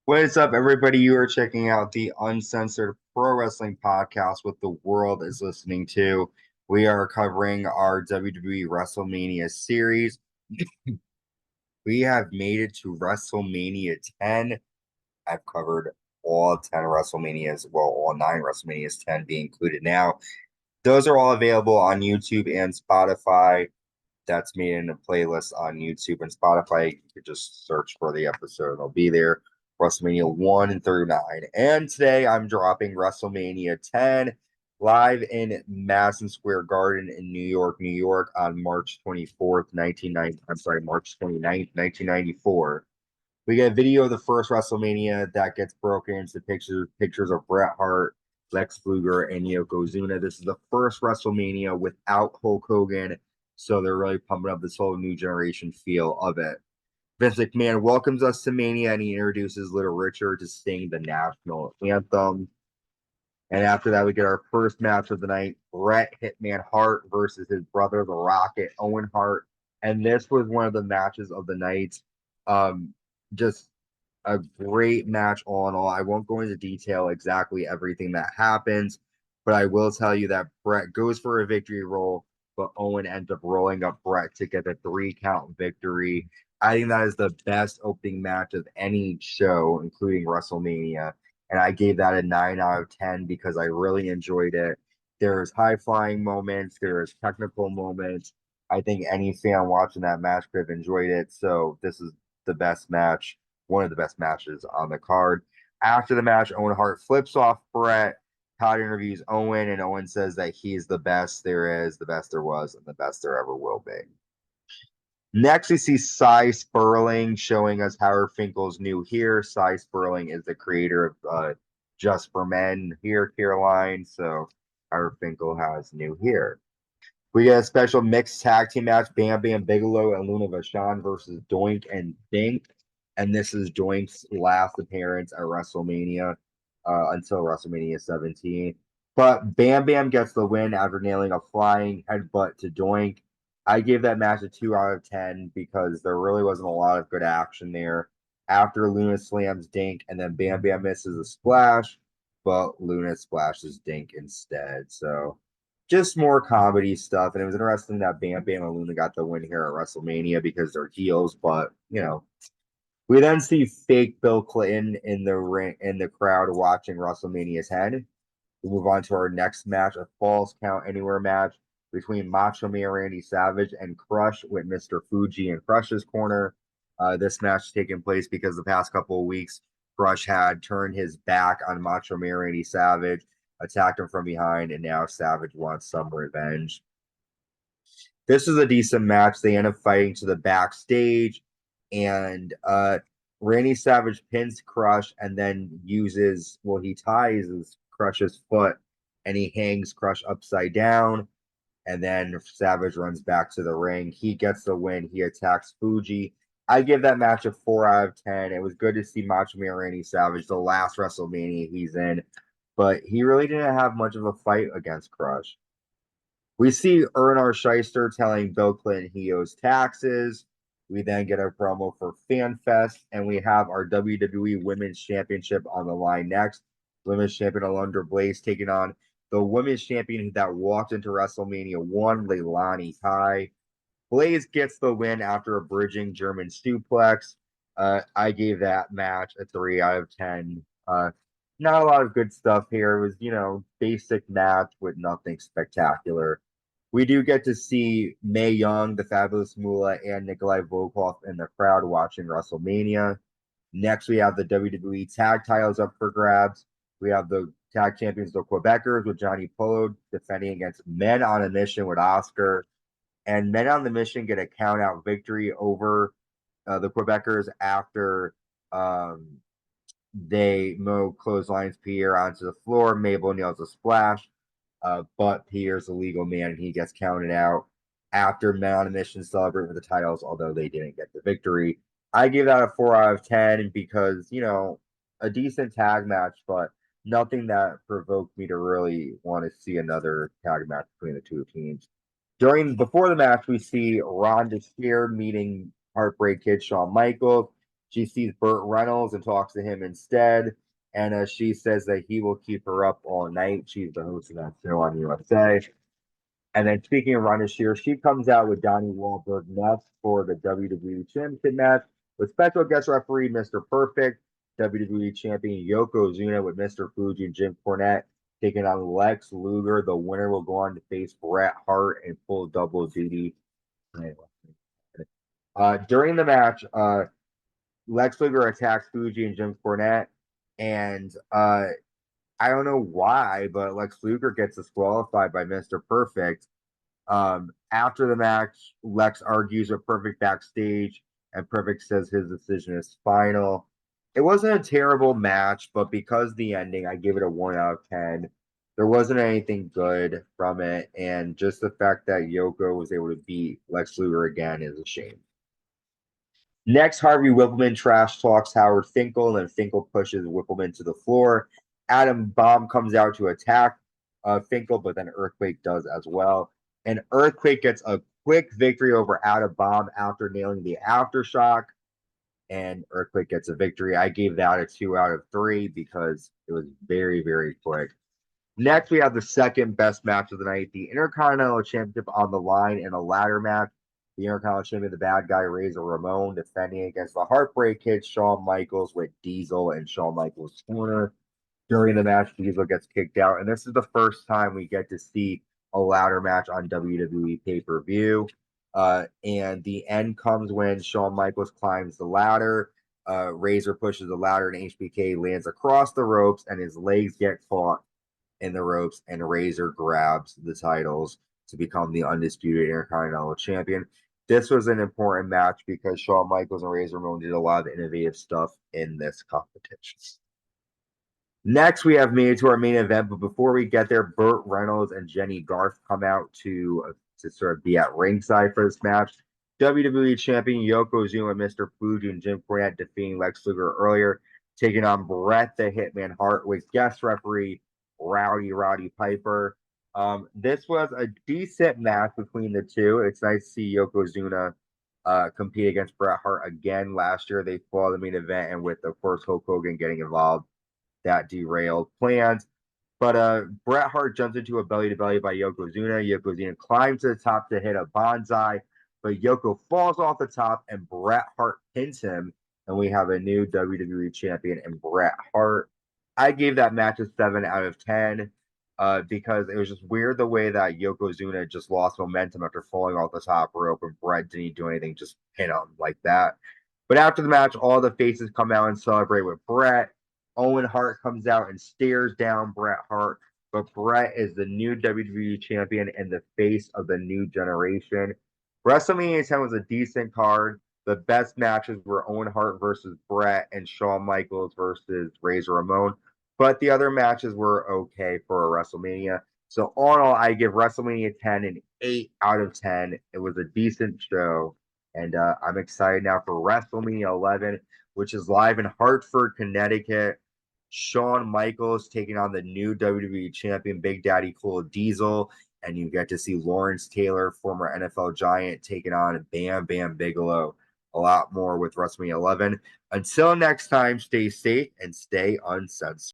What is up, everybody? You are checking out the Uncensored Pro Wrestling Podcast, what the world is listening to. We are covering our WWE WrestleMania series. We have made it to WrestleMania 10. I've covered all 10 WrestleManias, well, all 9 WrestleManias, 10 being included now. Those are all available on YouTube and Spotify. That's made in a playlist on YouTube and Spotify. You could just search for the episode, they'll be there. WrestleMania 1 through 9. And today I'm dropping WrestleMania 10 live in Madison Square Garden in New York, New York on March 24th, 1990. I'm sorry, March 29th, 1994. We get a video of the first WrestleMania that gets broken into pictures of Bret Hart, Lex Luger, and Yokozuna. This is the first WrestleMania without Hulk Hogan, so they're really pumping up this whole new generation feel of it. Vince McMahon welcomes us to Mania, and he introduces Little Richard to sing the national anthem. And after that, we get our first match of the night: Bret Hitman Hart versus his brother, the Rocket, Owen Hart. And this was one of the matches of the night. Just a great match all in all. I won't go into detail exactly everything that happens, but I will tell you that Bret goes for a victory roll, but Owen ends up rolling up Bret to get the 3 count victory. I think that is the best opening match of any show, including WrestleMania. And I gave that a 9 out of 10 because I really enjoyed it. There's high flying moments, there's technical moments. I think any fan watching that match could have enjoyed it. So this is the best match, one of the best matches on the card. After the match, Owen Hart flips off Bret. Todd interviews Owen, and Owen says that he's the best there is, the best there was, and the best there ever will be. Next, we see Cy Sperling showing us Howard Finkel's new here. Cy Sperling is the creator of Just for Men here, Caroline. So Howard Finkel has new here. We get a special mixed tag team match: Bam Bam Bigelow and Luna Vachon versus Doink and Dink. And this is Doink's last appearance at WrestleMania until WrestleMania 17. But Bam Bam gets the win after nailing a flying headbutt to Doink. I gave that match a 2 out of 10 because there really wasn't a lot of good action there. After Luna slams Dink and then Bam Bam misses a splash, but Luna splashes Dink instead. So just more comedy stuff. And it was interesting that Bam Bam and Luna got the win here at WrestleMania because they're heels, but we then see fake Bill Clinton in the ring in the crowd watching WrestleMania 10. We move on to our next match, a Falls Count Anywhere match between Macho Man Randy Savage and Crush with Mr. Fuji in Crush's corner. This match taking place because the past couple of weeks, Crush had turned his back on Macho Man Randy Savage, attacked him from behind, and now Savage wants some revenge. This is a decent match. They end up fighting to the backstage, and Randy Savage pins Crush and then he ties Crush's foot and he hangs Crush upside down. And then Savage runs back to the ring. He gets the win. He attacks Fuji. I give that match a 4 out of 10. It was good to see Macho Man Randy Savage, the last WrestleMania he's in, but he really didn't have much of a fight against Crush. We see Ernar Shyster telling Bill Clinton he owes taxes. We then get a promo for FanFest, and we have our WWE Women's Championship on the line next. Women's Champion Alundra Blayze taking on the Women's Champion that walked into WrestleMania 1, Leilani Kai. Blayze gets the win after a bridging German suplex. I gave that match a 3 out of 10. Not a lot of good stuff here. It was, basic match with nothing spectacular. We do get to see Mae Young, the Fabulous Moolah, and Nikolai Volkov in the crowd watching WrestleMania. Next, we have the WWE Tag Titles up for grabs. We have the Tag Champions, the Quebecers, with Johnny Polo defending against Men on a Mission with Oscar. And Men on the Mission get a count-out victory over the Quebecers after they mow clotheslines Pierre onto the floor. Mabel nails a splash. But Pierre's a legal man and he gets counted out after Men on a Mission celebrate with the titles, although they didn't get the victory. I give that a 4 out of 10 because, a decent tag match, but nothing that provoked me to really want to see another tag match between the two teams. Before the match, we see Ron Desir meeting Heartbreak Kid Shawn Michaels. She sees Burt Reynolds and talks to him instead. And she says that he will keep her up all night. She's the host of that show on USA. And then speaking of Ronda Shear, she comes out with Donnie Wahlberg next for the WWE Championship match with special guest referee Mr. Perfect, WWE Champion Yokozuna with Mr. Fuji and Jim Cornette taking on Lex Luger. The winner will go on to face Bret Hart in full double duty. During the match, Lex Luger attacks Fuji and Jim Cornette, and I don't know why, but Lex Luger gets disqualified by Mr. Perfect. After the match, Lex argues with Perfect backstage, and Perfect says his decision is final. It wasn't a terrible match, but because the ending, I give it a 1 out of 10. There wasn't anything good from it, and just the fact that Yoko was able to beat Lex Luger again is a shame. Next, Harvey Whippleman trash talks Howard Finkel, and Finkel pushes Whippleman to the floor. Adam Bomb comes out to attack Finkel, but then Earthquake does as well. And Earthquake gets a quick victory over Adam Bomb after nailing the Aftershock. And Earthquake gets a victory. I gave that a 2 out of 3 because it was very, very quick. Next, we have the second best match of the night, the Intercontinental Championship on the line in a ladder match. The Intercontinental Champion, the bad guy, Razor Ramon, defending against the Heartbreak Kid, Shawn Michaels, with Diesel and Shawn Michaels' corner. During the match, Diesel gets kicked out, and this is the first time we get to see a ladder match on WWE pay-per-view. And the end comes when Shawn Michaels climbs the ladder. Razor pushes the ladder, and HBK lands across the ropes, and his legs get caught in the ropes, and Razor grabs the titles to become the undisputed Intercontinental Champion. This was an important match because Shawn Michaels and Razor Ramon did a lot of innovative stuff in this competition. Next, we have made it to our main event, but before we get there, Burt Reynolds and Jenny Garth come out to sort of be at ringside for this match. WWE Champion Yokozuna, Mr. Fuji, and Jim Cornette defeating Lex Luger earlier, taking on Bret the Hitman Hart with guest referee Roddy Piper. This was a decent match between the two. It's nice to see Yokozuna compete against Bret Hart again. Last year, they fought the main event, and with, of course, Hulk Hogan getting involved, that derailed plans. But Bret Hart jumps into a belly-to-belly by Yokozuna. Yokozuna climbs to the top to hit a bonsai, but Yoko falls off the top, and Bret Hart pins him, and we have a new WWE champion in Bret Hart. I gave that match a 7 out of 10 because it was just weird the way that Yokozuna just lost momentum after falling off the top rope, and Bret didn't do anything, just pin him like that. But after the match, all the faces come out and celebrate with Bret. Owen Hart comes out and stares down Bret Hart, but Bret is the new WWE champion and the face of the new generation. WrestleMania 10 was a decent card. The best matches were Owen Hart versus Bret and Shawn Michaels versus Razor Ramon, but the other matches were okay for a WrestleMania. So all in all, I give WrestleMania 10 an 8 out of 10. It was a decent show, and I'm excited now for WrestleMania 11, which is live in Hartford, Connecticut. Shawn Michaels taking on the new WWE champion, Big Daddy Cool Diesel, and you get to see Lawrence Taylor, former NFL Giant, taking on Bam Bam Bigelow. A lot more with WrestleMania 11. Until next time, stay safe and stay uncensored.